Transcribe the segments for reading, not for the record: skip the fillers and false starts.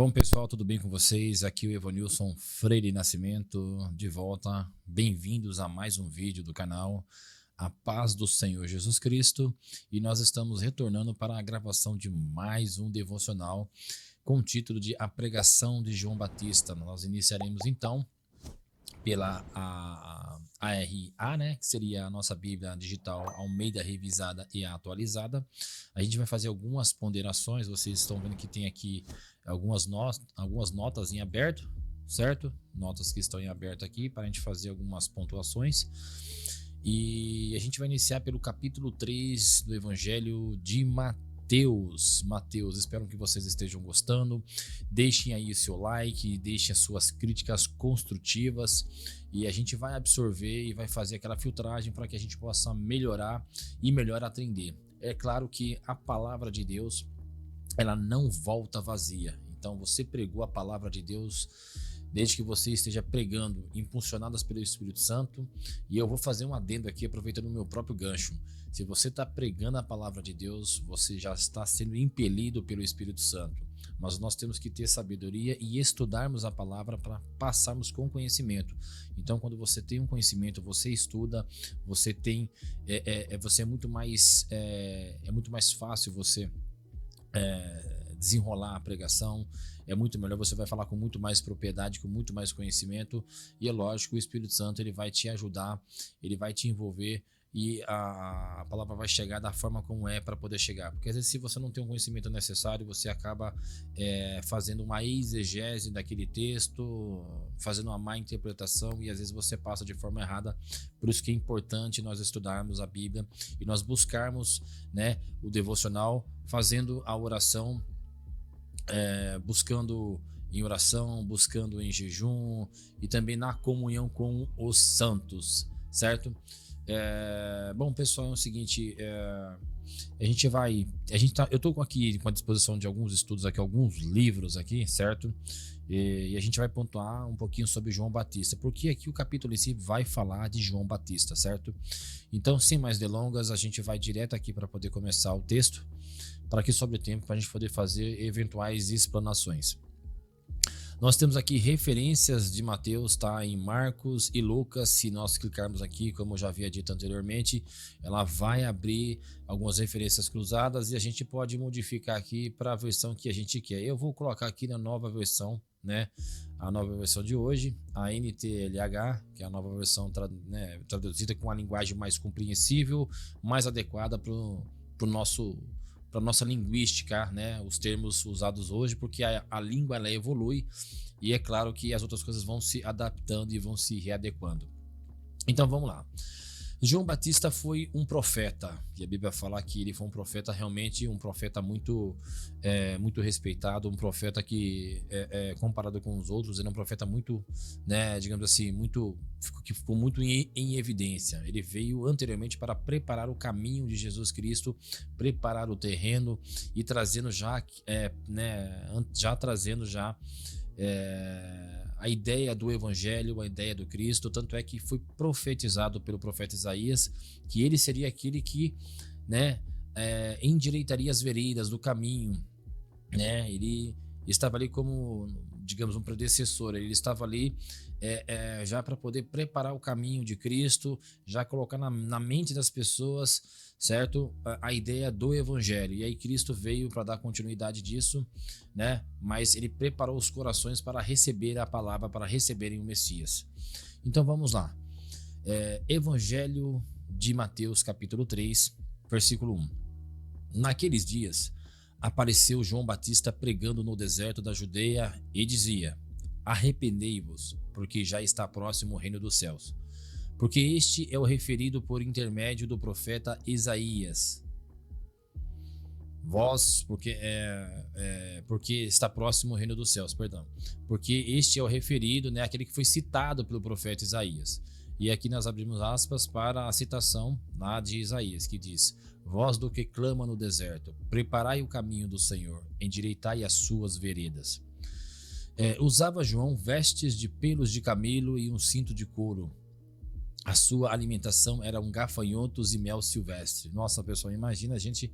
Bom, pessoal, tudo bem com vocês? Aqui o Evanilson Freire Nascimento, de volta. Bem-vindos a mais um vídeo do canal A Paz do Senhor Jesus Cristo. E nós estamos retornando para a gravação de mais um devocional com o título de A Pregação de João Batista. Nós iniciaremos então pela ARA, né, que seria a nossa Bíblia digital Almeida revisada e atualizada. A gente vai fazer algumas ponderações. Vocês estão vendo que tem aqui algumas notas em aberto, certo? Notas que estão em aberto aqui para a gente fazer algumas pontuações. E a gente vai iniciar pelo capítulo 3 do Evangelho de Mateus. Espero que vocês estejam gostando. Deixem aí o seu like, deixem as suas críticas construtivas e a gente vai absorver e vai fazer aquela filtragem para que a gente possa melhorar e melhor atender. É claro que a palavra de Deus, ela não volta vazia. Então você pregou a palavra de Deus, desde que você esteja pregando, impulsionadas pelo Espírito Santo. E eu vou fazer um adendo aqui, aproveitando o meu próprio gancho. Se você está pregando a palavra de Deus, você já está sendo impelido pelo Espírito Santo. Mas nós temos que ter sabedoria e estudarmos a palavra para passarmos com conhecimento. Então, quando você tem um conhecimento, você estuda, você tem, você é muito mais fácil você desenrolar a pregação. É muito melhor, você vai falar com muito mais propriedade, com muito mais conhecimento, e é lógico, o Espírito Santo ele vai te ajudar, ele vai te envolver e a palavra vai chegar da forma como é para poder chegar. Porque às vezes, se você não tem o conhecimento necessário, você acaba fazendo uma exegese daquele texto, fazendo uma má interpretação, e às vezes você passa de forma errada. Por isso que é importante nós estudarmos a Bíblia e nós buscarmos, né, o devocional, fazendo a oração, buscando em oração, buscando em jejum e também na comunhão com os santos, certo? Bom, pessoal, é o seguinte, eu estou aqui com a disposição de alguns estudos aqui, alguns livros aqui, certo? E a gente vai pontuar um pouquinho sobre João Batista, porque aqui o capítulo em si vai falar de João Batista, certo? Então, sem mais delongas, a gente vai direto aqui para poder começar o texto, para que sobre o tempo, para a gente poder fazer eventuais explanações. Nós temos aqui referências de Mateus, tá? Em Marcos e Lucas. Se nós clicarmos aqui, como eu já havia dito anteriormente, ela vai abrir algumas referências cruzadas e a gente pode modificar aqui para a versão que a gente quer. Eu vou colocar aqui na nova versão, né? A nova versão de hoje, a NTLH, que é a nova versão traduzida com uma linguagem mais compreensível, mais adequada para nossa linguística, né? Os termos usados hoje, porque a língua ela evolui e é claro que as outras coisas vão se adaptando e vão se readequando. Então vamos lá. João Batista foi um profeta, e a Bíblia fala que ele foi um profeta, realmente um profeta muito respeitado, um profeta que comparado com os outros, ele é um profeta muito, né, digamos assim, que ficou muito em evidência. Ele veio anteriormente para preparar o caminho de Jesus Cristo, preparar o terreno e trazendo a ideia do Evangelho, a ideia do Cristo. Tanto é que foi profetizado pelo profeta Isaías que ele seria aquele que, né, endireitaria as veredas do caminho, né? Ele estava ali como, digamos, um predecessor. Ele estava ali já para poder preparar o caminho de Cristo, já colocar na mente das pessoas, certo, a ideia do Evangelho. E aí Cristo veio para dar continuidade disso, né? Mas ele preparou os corações para receber a palavra, para receberem o Messias. Então vamos lá. Evangelho de Mateus, capítulo 3, versículo 1. Naqueles dias apareceu João Batista pregando no deserto da Judeia e dizia: arrependei-vos, porque já está próximo o reino dos céus. Porque este é o referido por intermédio do profeta Isaías. Porque está próximo o reino dos céus, perdão. Porque este é o referido, né, aquele que foi citado pelo profeta Isaías. E aqui nós abrimos aspas para a citação lá de Isaías, que diz: voz do que clama no deserto, preparai o caminho do Senhor, endireitai as suas veredas. Usava João vestes de pelos de camelo e um cinto de couro. A sua alimentação era gafanhotos e mel silvestre. Nossa, pessoal, imagina a gente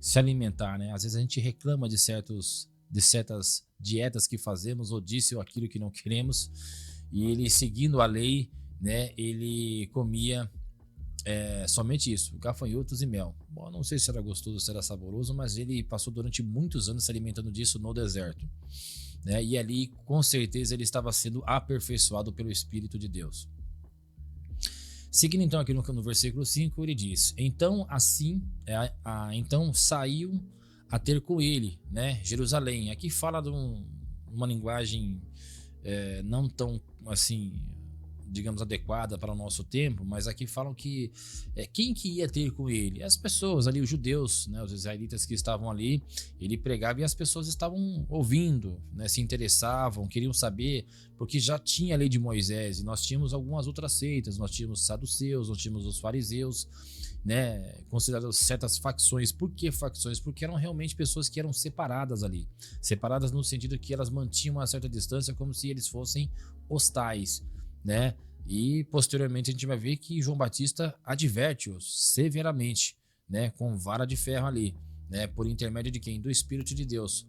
se alimentar, né? Às vezes a gente reclama de certos de certas dietas que fazemos ou disso ou aquilo que não queremos. E ele, seguindo a lei, né, ele comia somente isso, gafanhotos e mel. Bom, não sei se era gostoso, se era saboroso, mas ele passou durante muitos anos se alimentando disso no deserto, né? E ali, com certeza, ele estava sendo aperfeiçoado pelo Espírito de Deus. Seguindo então aqui no versículo 5, ele diz: então assim, então saiu a ter com ele, né, Jerusalém. Aqui fala de uma linguagem não tão assim, digamos, adequada para o nosso tempo, mas aqui falam que quem que ia ter com ele? As pessoas ali, os judeus, né, os israelitas que estavam ali. Ele pregava e as pessoas estavam ouvindo, né, se interessavam, queriam saber, porque já tinha a lei de Moisés e nós tínhamos algumas outras seitas, nós tínhamos os saduceus, nós tínhamos os fariseus, né, consideradas certas facções. Por que facções? Porque eram realmente pessoas que eram separadas ali, separadas no sentido que elas mantinham uma certa distância, como se eles fossem hostais, né? E posteriormente a gente vai ver que João Batista adverte-os severamente, né, com vara de ferro ali, né, por intermédio de quem? Do Espírito de Deus.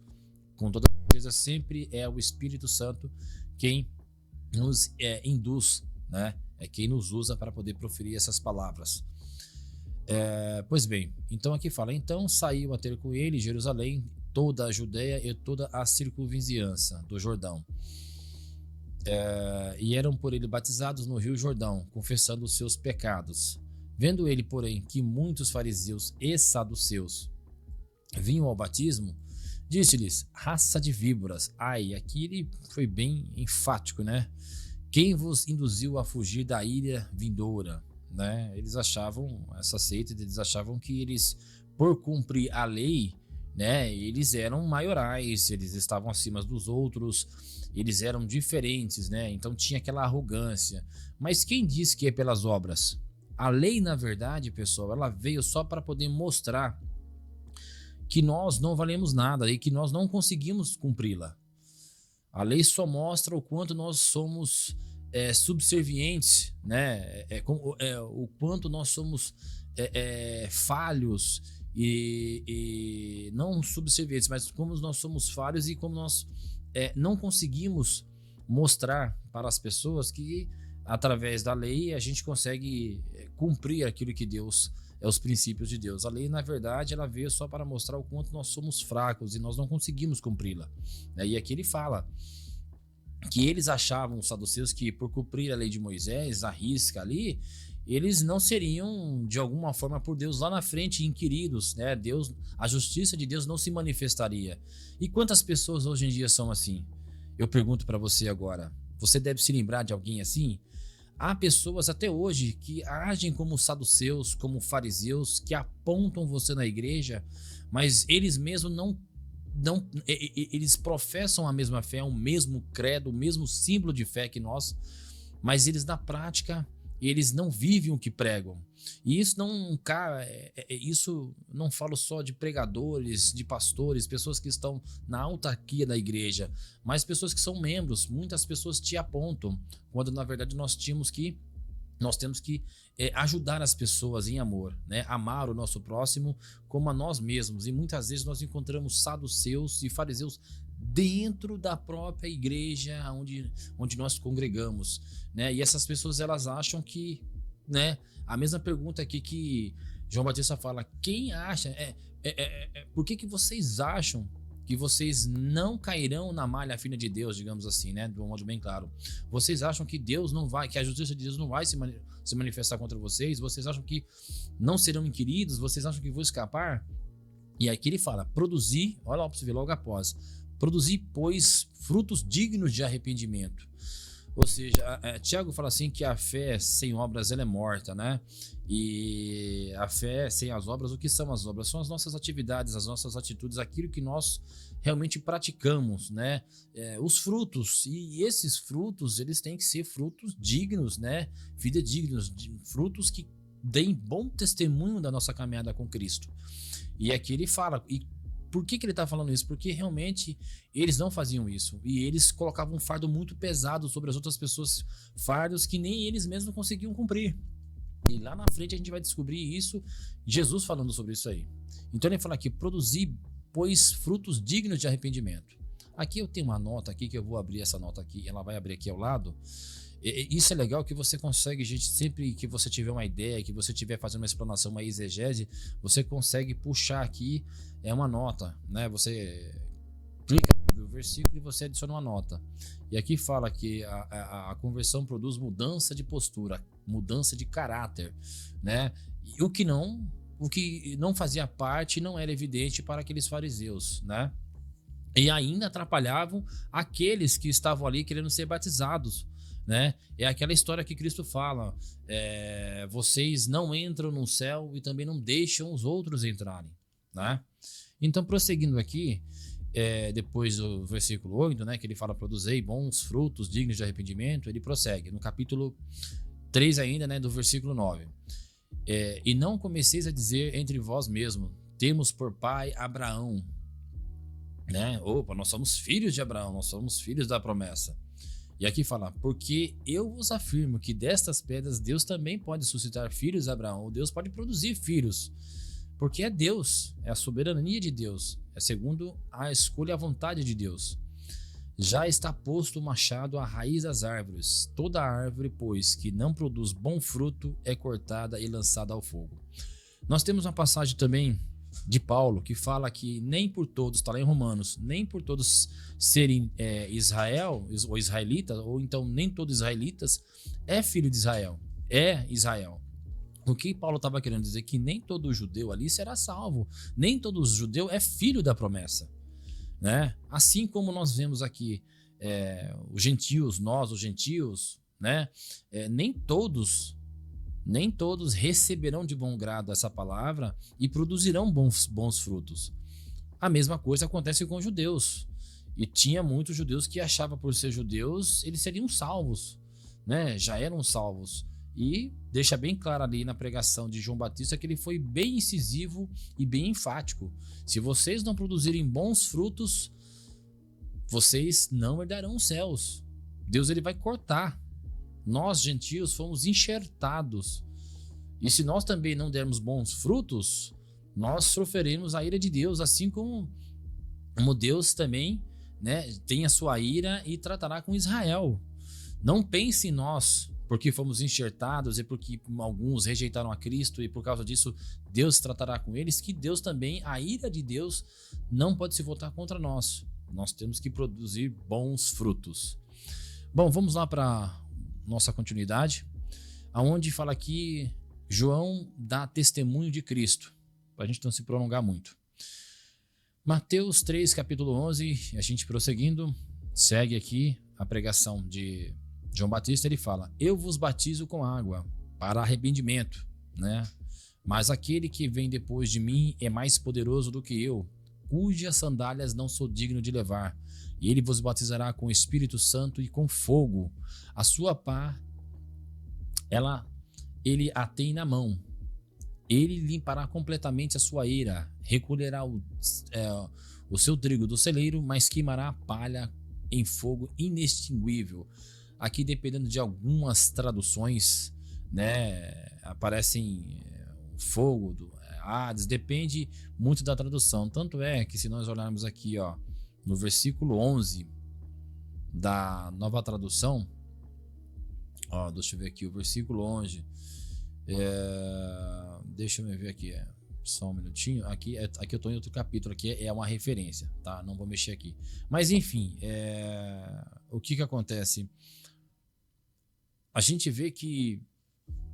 Com toda certeza sempre é o Espírito Santo quem nos induz, né, é quem nos usa para poder proferir essas palavras. Pois bem, então aqui fala: então saiu a ter com ele Jerusalém, toda a Judéia e toda a circunvizinhança do Jordão. E eram por ele batizados no rio Jordão, confessando os seus pecados. Vendo ele, porém, que muitos fariseus e saduceus vinham ao batismo, disse-lhes: raça de víboras. Ai, aqui ele foi bem enfático, né? Quem vos induziu a fugir da ira vindoura? Né? Eles achavam, essa seita, eles achavam que eles, por cumprir a lei, né, eles eram maiorais, eles estavam acima dos outros, eles eram diferentes, né? Então tinha aquela arrogância. Mas quem diz que é pelas obras? A lei, na verdade, pessoal, ela veio só para poder mostrar que nós não valemos nada e que nós não conseguimos cumpri-la. A lei só mostra o quanto nós somos subservientes, né? O quanto nós somos falhos. E não subservientes, mas como nós somos falhos e como nós não conseguimos mostrar para as pessoas que através da lei a gente consegue cumprir aquilo que Deus os princípios de Deus. A lei, na verdade, ela veio só para mostrar o quanto nós somos fracos e nós não conseguimos cumpri-la. E aqui ele fala que eles achavam, os saduceus, que por cumprir a lei de Moisés, a risca ali, eles não seriam de alguma forma por Deus lá na frente inquiridos, né? Deus, a justiça de Deus não se manifestaria. E quantas pessoas hoje em dia são assim? Eu pergunto para você agora. Você deve se lembrar de alguém assim? Há pessoas até hoje que agem como saduceus, como fariseus, que apontam você na igreja, mas eles mesmos não eles professam a mesma fé, o mesmo credo, o mesmo símbolo de fé que nós, mas eles na prática eles não vivem o que pregam. E isso não falo só de pregadores, de pastores, pessoas que estão na autarquia da igreja, mas pessoas que são membros. Muitas pessoas te apontam, quando na verdade nós temos que ajudar as pessoas em amor, né? Amar o nosso próximo como a nós mesmos. E muitas vezes nós encontramos saduceus e fariseus dentro da própria igreja onde nós congregamos, né? E essas pessoas, elas acham que, né? A mesma pergunta aqui que João Batista fala: quem acha? Por que vocês acham que vocês não cairão na malha fina de Deus, digamos assim, né? De um modo bem claro. Vocês acham que Deus não vai, que a justiça de Deus não vai se manifestar contra vocês? Vocês acham que não serão inquiridos? Vocês acham que vão escapar? E aqui ele fala: produzir, olha lá para você ver logo após, produzir, pois, frutos dignos de arrependimento. Ou seja, Tiago fala assim que a fé sem obras ela é morta, né? E a fé sem as obras, o que são as obras? São as nossas atividades, as nossas atitudes, aquilo que nós realmente praticamos, né? Os frutos, e esses frutos, eles têm que ser frutos dignos, né? Fidedignos, frutos que deem bom testemunho da nossa caminhada com Cristo. E aqui ele fala, e por que ele está falando isso? Porque realmente eles não faziam isso. E eles colocavam um fardo muito pesado sobre as outras pessoas, fardos que nem eles mesmos conseguiam cumprir. E lá na frente a gente vai descobrir isso, Jesus falando sobre isso aí. Então ele fala aqui: produzir pois frutos dignos de arrependimento. Aqui eu tenho uma nota aqui, que eu vou abrir essa nota aqui, ela vai abrir aqui ao lado. Isso é legal, que você consegue, gente, sempre que você tiver uma ideia, que você estiver fazendo uma explanação, uma exegese, você consegue puxar aqui uma nota, né? Você clica no versículo e você adiciona uma nota. E aqui fala que a conversão produz mudança de postura, mudança de caráter, né? E o que não fazia parte, não era evidente para aqueles fariseus, né? E ainda atrapalhavam aqueles que estavam ali querendo ser batizados, né? É aquela história que Cristo fala: vocês não entram no céu e também não deixam os outros entrarem, né? Então, prosseguindo aqui, depois do versículo 8, né, que ele fala: produzei bons frutos dignos de arrependimento, ele prossegue no capítulo 3 ainda, né, do versículo 9. E não comeceis a dizer entre vós mesmos: temos por pai Abraão, né? Opa, nós somos filhos de Abraão, nós somos filhos da promessa. E aqui fala: porque eu vos afirmo que destas pedras Deus também pode suscitar filhos de Abraão, ou Deus pode produzir filhos, porque é Deus, é a soberania de Deus, é segundo a escolha e a vontade de Deus. Já está posto o machado à raiz das árvores. Toda árvore, pois, que não produz bom fruto é cortada e lançada ao fogo. Nós temos uma passagem também de Paulo que fala que nem por todos, está lá em Romanos, nem por todos serem Israel ou israelita, ou então nem todos israelitas é filho de Israel, é Israel. O que Paulo estava querendo dizer? Que nem todo judeu ali será salvo, nem todo judeu é filho da promessa, né? Assim como nós vemos aqui os gentios, nós os gentios, né? Nem todos receberão de bom grado essa palavra e produzirão bons frutos. A mesma coisa acontece com os judeus. E tinha muitos judeus que achavam, por ser judeus, eles seriam salvos, né? Já eram salvos. E deixa bem claro ali na pregação de João Batista que ele foi bem incisivo e bem enfático: se vocês não produzirem bons frutos, vocês não herdarão os céus. Deus, ele vai cortar. Nós, gentios, fomos enxertados. E se nós também não dermos bons frutos, nós sofreremos a ira de Deus, assim como Deus também, né, tem a sua ira e tratará com Israel. Não pense em nós, porque fomos enxertados e porque alguns rejeitaram a Cristo e por causa disso Deus tratará com eles, que Deus também, a ira de Deus não pode se voltar contra nós. Nós temos que produzir bons frutos. Bom, vamos lá para nossa continuidade, aonde fala aqui João dá testemunho de Cristo, para a gente não se prolongar muito. Mateus 3, capítulo 11, a gente prosseguindo, segue aqui a pregação de João Batista. Ele fala: eu vos batizo com água para arrependimento, né? Mas aquele que vem depois de mim é mais poderoso do que eu, cujas sandálias não sou digno de levar. E ele vos batizará com o Espírito Santo e com fogo. A sua pá, ele a tem na mão. Ele limpará completamente a sua eira, recolherá o seu trigo do celeiro, mas queimará a palha em fogo inextinguível. Aqui, dependendo de algumas traduções, né, aparecem fogo, Hades, depende muito da tradução. Tanto é que, se nós olharmos aqui, ó, no versículo 11 da Nova Tradução, ó, deixa eu ver aqui o versículo 11, deixa eu ver aqui, só um minutinho, aqui eu estou em outro capítulo, aqui é uma referência, tá? Não vou mexer aqui, mas enfim, o que acontece? A gente vê que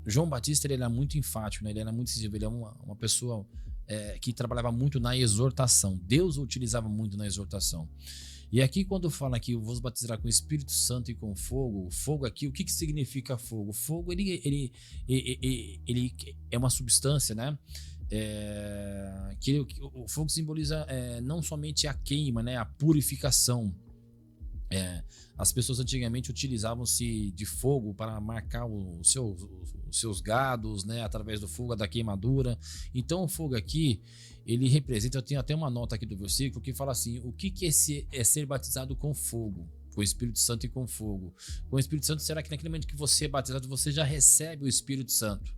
João Batista, ele era muito enfático, né? Ele era muito incisivo, ele é uma pessoa que trabalhava muito na exortação. Deus o utilizava muito na exortação. E aqui, quando fala que eu vos batizará com o Espírito Santo e com fogo, fogo aqui, o que significa fogo? Fogo, ele é uma substância, né? Que o fogo simboliza não somente a queima, né? A purificação. As pessoas antigamente utilizavam-se de fogo para marcar os seus gados, né, através do fogo, da queimadura. Então o fogo aqui, ele representa, eu tenho até uma nota aqui do versículo que fala assim: o que é ser batizado com fogo? Com o Espírito Santo e com fogo. Com o Espírito Santo, será que naquele momento que você é batizado, você já recebe o Espírito Santo?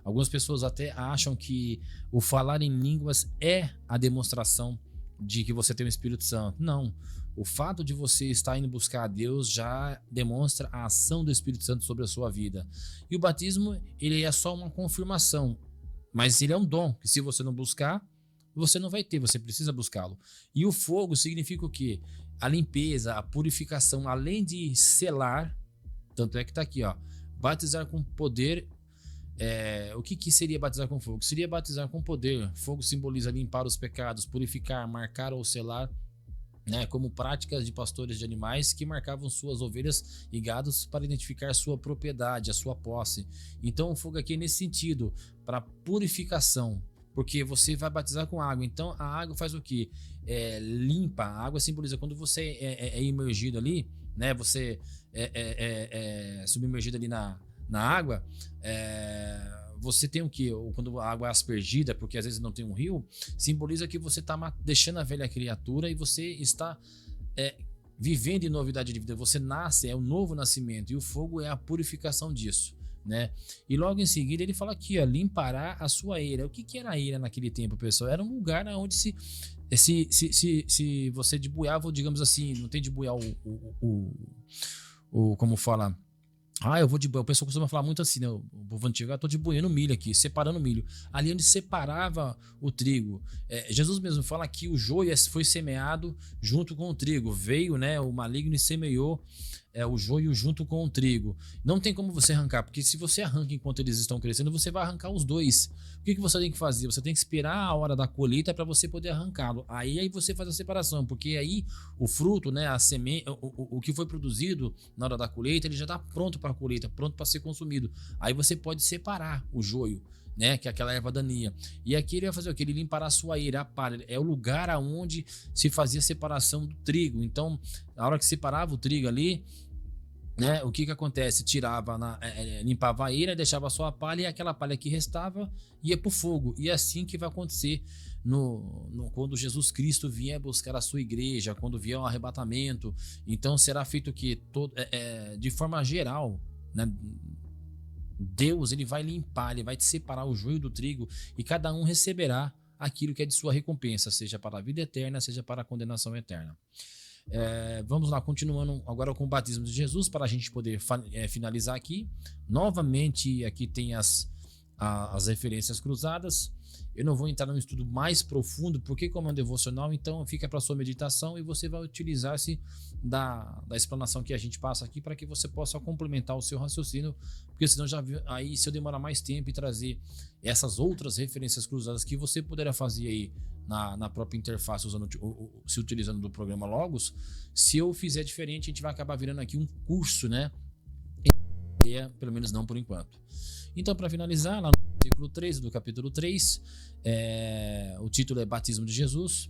Algumas pessoas até acham que o falar em línguas é a demonstração de que você tem o Espírito Santo. Não. O fato de você estar indo buscar a Deus já demonstra a ação do Espírito Santo sobre a sua vida. E o batismo, ele é só uma confirmação, mas ele é um dom, que se você não buscar, você não vai ter, você precisa buscá-lo. E o fogo significa o quê? A limpeza, a purificação, além de selar, tanto é que está aqui, ó, batizar com poder. O que seria batizar com fogo? Seria batizar com poder. Fogo simboliza limpar os pecados, purificar, marcar ou selar, né, como práticas de pastores de animais que marcavam suas ovelhas e gados para identificar sua propriedade, a sua posse. Então o fogo aqui é nesse sentido, para purificação, porque você vai batizar com água. Então a água faz o quê? Limpa. A água simboliza quando você é imergido ali, né? Você é submergido ali na água. Você tem o que? Quando a água é aspergida, porque às vezes não tem um rio, simboliza que você está deixando a velha criatura e você está vivendo em novidade de vida. Você nasce, é o novo nascimento, e o fogo é a purificação disso, né? E logo em seguida ele fala aqui, ó, limpará a sua eira. O que era a eira naquele tempo, pessoal? Era um lugar onde se você debuiava, digamos assim, não tem debuiar como fala. Eu vou debuiar. O pessoal costuma falar muito assim, né? O povo antigo, eu tô debuiando milho aqui, separando milho. Ali onde separava o trigo. Jesus mesmo fala que o joio foi semeado junto com o trigo. Veio, né, o maligno e semeou o joio junto com o trigo. Não tem como você arrancar, porque se você arranca enquanto eles estão crescendo, você vai arrancar os dois. O que você tem que fazer? Você tem que esperar a hora da colheita para você poder arrancá-lo. Aí você faz a separação, porque aí o fruto, né, a semente, o que foi produzido na hora da colheita, ele já está pronto para a colheita, pronto para ser consumido. Aí você pode separar o joio, né, que é aquela erva daninha. E aqui ele vai fazer o que? Ele limpará a sua eira, a palha. É o lugar aonde se fazia a separação do trigo. Então, na hora que separava o trigo ali, né, o que acontece? Tirava, limpava a eira, deixava só a palha, e aquela palha que restava ia para o fogo. E é assim que vai acontecer quando Jesus Cristo vier buscar a sua igreja, quando vier o arrebatamento. Então será feito o que? De forma geral, né? Deus, ele vai limpar, ele vai te separar o joio do trigo, e cada um receberá aquilo que é de sua recompensa, seja para a vida eterna, seja para a condenação eterna. Vamos lá, continuando agora com o batismo de Jesus, para a gente poder finalizar aqui. Novamente, aqui tem as referências cruzadas. Eu não vou entrar num estudo mais profundo, porque como é um devocional, então fica para sua meditação, e você vai utilizar-se da explanação que a gente passa aqui, para que você possa complementar o seu raciocínio, porque senão já viu, aí se eu demorar mais tempo e trazer essas outras referências cruzadas que você poderá fazer aí na própria interface, se utilizando do programa Logos, se eu fizer diferente, a gente vai acabar virando aqui um curso, né? Pelo menos não por enquanto. Então, para finalizar, lá no versículo 3 do capítulo 3, o título é Batismo de Jesus.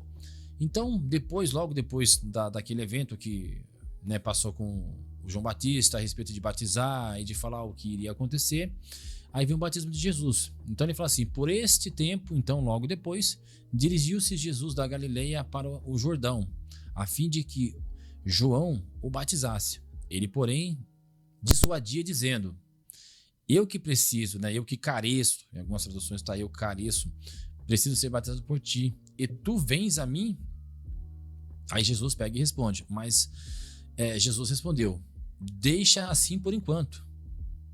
Então, logo depois daquele evento que, né, passou com o João Batista a respeito de batizar e de falar o que iria acontecer, aí vem o batismo de Jesus. Então ele fala assim: por este tempo, então logo depois, dirigiu-se Jesus da Galileia para o Jordão, a fim de que João o batizasse. Ele, porém, dissuadia, dizendo: eu que preciso, né, eu que careço, em algumas traduções está eu careço, preciso ser batizado por ti, e tu vens a mim? Aí Jesus pega e responde, mas Jesus respondeu: deixa assim por enquanto,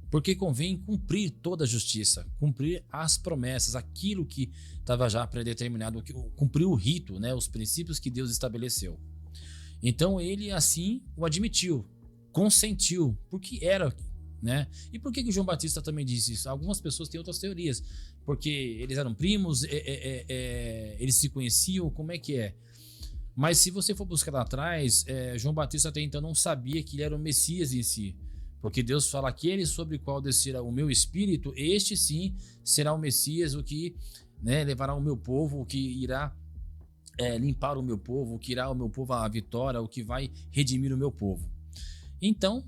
porque convém cumprir toda a justiça, cumprir as promessas, aquilo que estava já predeterminado, cumprir o rito, né, os princípios que Deus estabeleceu. Então ele assim o admitiu, consentiu, porque era, né? E por que João Batista também disse isso? Algumas pessoas têm outras teorias, porque eles eram primos, eles se conheciam, como é que é? Mas se você for buscar lá atrás, João Batista até então não sabia que ele era o Messias em si, porque Deus fala: aquele sobre o qual descerá o meu espírito, este sim será o Messias, o que, né, levará o meu povo, o que irá limpar o meu povo, o que irá o meu povo à vitória, o que vai redimir o meu povo. Então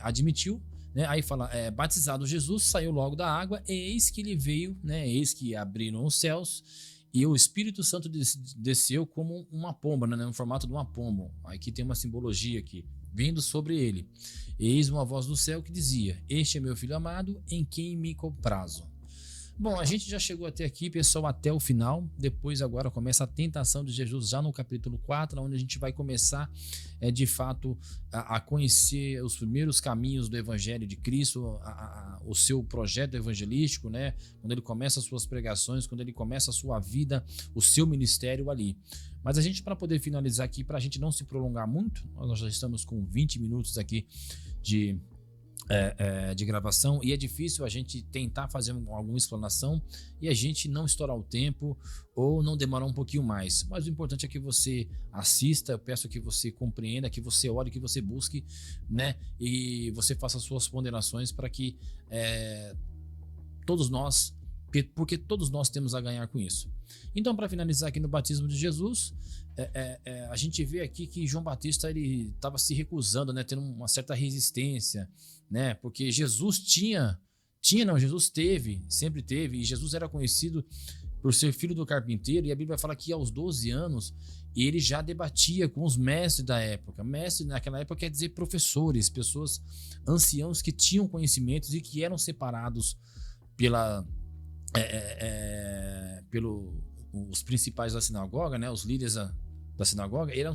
admitiu, né? Aí fala: batizado Jesus, saiu logo da água, eis que ele veio, né? Eis que abriram os céus, e o Espírito Santo desceu como uma pomba, né? No formato de uma pomba. Aqui tem uma simbologia aqui, vindo sobre ele. Eis uma voz do céu que dizia: este é meu filho amado, em quem me comprazo. Bom, a gente já chegou até aqui, pessoal, até o final. Depois agora começa a tentação de Jesus já no capítulo 4, onde a gente vai começar de fato a conhecer os primeiros caminhos do Evangelho de Cristo, o seu projeto evangelístico, né? Quando ele começa as suas pregações, quando ele começa a sua vida, o seu ministério ali. Mas a gente, para poder finalizar aqui, para a gente não se prolongar muito, nós já estamos com 20 minutos aqui de gravação, e é difícil a gente tentar fazer alguma explanação e a gente não estourar o tempo ou não demorar um pouquinho mais. Mas o importante é que você assista, eu peço que você compreenda, que você ore, que você busque, né? E você faça suas ponderações para que todos nós, porque todos nós temos a ganhar com isso. Então, para finalizar aqui no batismo de Jesus, a gente vê aqui que João Batista ele estava se recusando, né, tendo uma certa resistência, né, porque Jesus Jesus teve, sempre teve, e Jesus era conhecido por ser filho do carpinteiro, e a Bíblia fala que aos 12 anos ele já debatia com os mestres da época. Mestre naquela época quer dizer professores, pessoas, anciãos que tinham conhecimentos e que eram separados pelos principais da sinagoga, né, os líderes da sinagoga, eram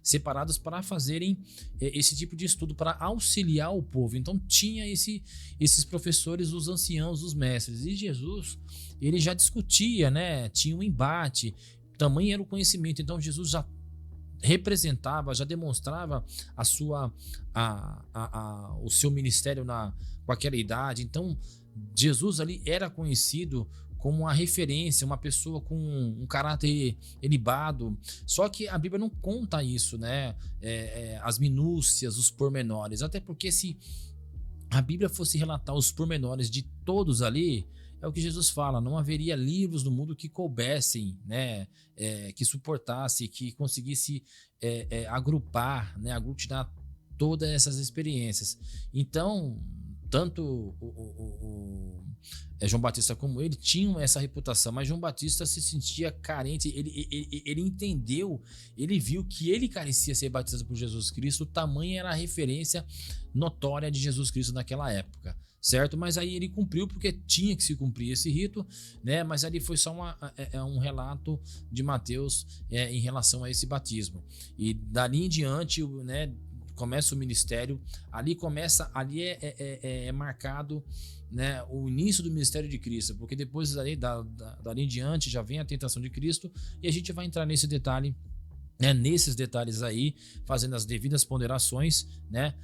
separados para fazerem esse tipo de estudo, para auxiliar o povo. Então tinha esses professores, os anciãos, os mestres, e Jesus ele já discutia, né, tinha um embate, tamanho era o conhecimento. Então Jesus já representava, já demonstrava o seu ministério com aquela idade. Então Jesus ali era conhecido como uma referência, uma pessoa com um caráter ilibado. Só que a Bíblia não conta isso, né? As minúcias, os pormenores. Até porque se a Bíblia fosse relatar os pormenores de todos ali, é o que Jesus fala, não haveria livros no mundo que coubessem, né? Que suportasse, que conseguisse agrupar, né? Aglutinar todas essas experiências. Então, tanto João Batista como ele tinham essa reputação, mas João Batista se sentia carente, ele entendeu, ele viu que ele carecia ser batizado por Jesus Cristo, tamanha era a referência notória de Jesus Cristo naquela época, certo? Mas aí ele cumpriu porque tinha que se cumprir esse rito, né? Mas ali foi só um relato de Mateus em relação a esse batismo, e dali em diante, né, começa o ministério, ali é marcado, né, o início do ministério de Cristo, porque depois dali em diante já vem a tentação de Cristo, e a gente vai entrar nesse detalhe, né, nesses detalhes aí, fazendo as devidas ponderações, né,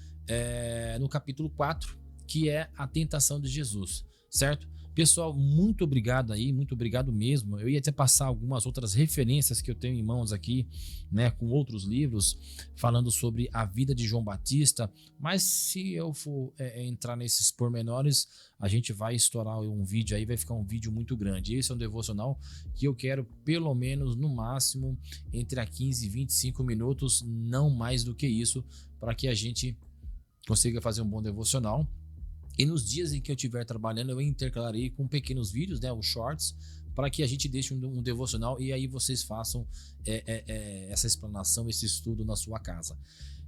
no capítulo 4, que é a tentação de Jesus, certo? Pessoal, muito obrigado aí, muito obrigado mesmo. Eu ia até passar algumas outras referências que eu tenho em mãos aqui, né, com outros livros, falando sobre a vida de João Batista, mas se eu for entrar nesses pormenores, a gente vai estourar um vídeo aí, vai ficar um vídeo muito grande. Esse é um devocional que eu quero pelo menos, no máximo, entre 15 e 25 minutos, não mais do que isso, para que a gente consiga fazer um bom devocional. E nos dias em que eu estiver trabalhando, eu intercalarei com pequenos vídeos, né, os shorts, para que a gente deixe um devocional e aí vocês façam essa explanação, esse estudo na sua casa.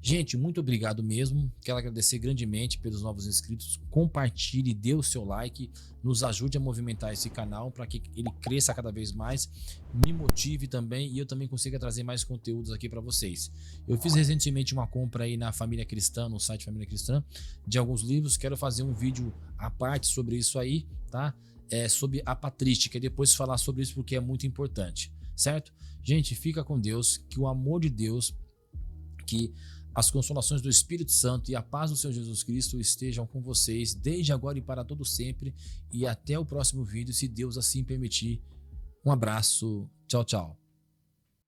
Gente, muito obrigado mesmo. Quero agradecer grandemente pelos novos inscritos. Compartilhe, dê o seu like, nos ajude a movimentar esse canal para que ele cresça cada vez mais, me motive também e eu também consiga trazer mais conteúdos aqui para vocês. Eu fiz recentemente uma compra aí na Família Cristã, no site Família Cristã, de alguns livros. Quero fazer um vídeo à parte sobre isso aí, tá? Sobre a patrística e depois falar sobre isso porque é muito importante, certo? Gente, fica com Deus, que o amor de Deus, que as consolações do Espírito Santo e a paz do Senhor Jesus Cristo estejam com vocês desde agora e para todo sempre, e até o próximo vídeo, se Deus assim permitir. Um abraço, tchau, tchau.